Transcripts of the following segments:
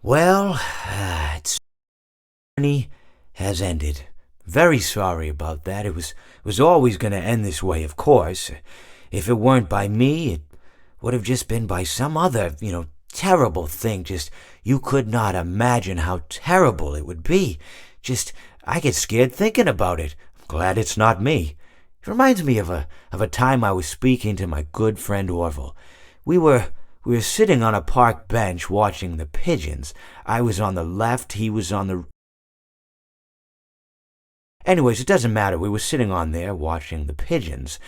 Well, its journey has ended. Very sorry about that. It was always going to end this way, of course. If it weren't by me, it would have just been by some other, terrible thing. Just, you could not imagine how terrible it would be. Just, I get scared thinking about it. I'm glad it's not me. It reminds me of a time I was speaking to my good friend Orville. We were sitting on a park bench watching the pigeons. I was on the left, he was on the... Anyways, it doesn't matter. We were sitting on there watching the pigeons.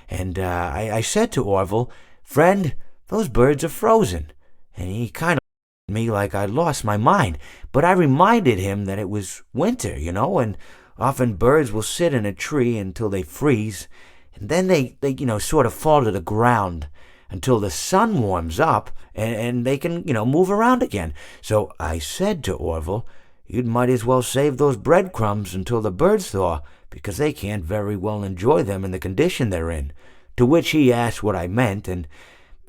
And I said to Orville, "Friend, those birds are frozen." And he kind of looked at me like I'd lost my mind. But I reminded him that it was winter, and often birds will sit in a tree until they freeze. And then they sort of fall to the ground until the sun warms up and they can, move around again. So I said to Orville, "You might as well save those breadcrumbs until the birds thaw, because they can't very well enjoy them in the condition they're in." To which he asked what I meant, and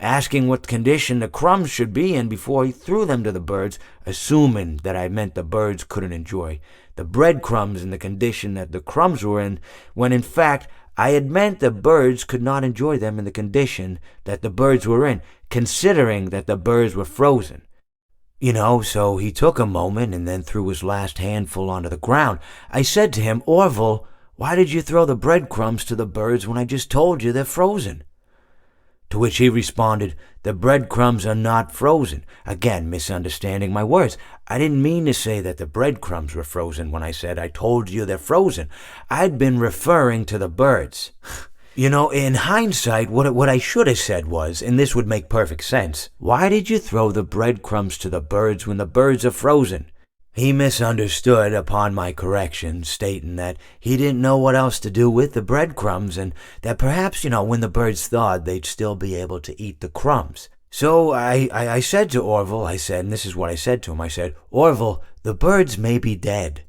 asking what condition the crumbs should be in before he threw them to the birds, assuming that I meant the birds couldn't enjoy the breadcrumbs in the condition that the crumbs were in, when in fact I had meant the birds could not enjoy them in the condition that the birds were in, considering that the birds were frozen. So he took a moment and then threw his last handful onto the ground. I said to him, "Orville, why did you throw the breadcrumbs to the birds when I just told you they're frozen?" To which he responded, "The breadcrumbs are not frozen." Again, misunderstanding my words. I didn't mean to say that the breadcrumbs were frozen when I said I told you they're frozen. I'd been referring to the birds. In hindsight, what I should have said was, and this would make perfect sense, "Why did you throw the breadcrumbs to the birds when the birds are frozen?" He misunderstood upon my correction, stating that he didn't know what else to do with the breadcrumbs, and that perhaps, when the birds thawed, they'd still be able to eat the crumbs. So I said to Orville, and this is what I said to him, I said, "Orville, the birds may be dead."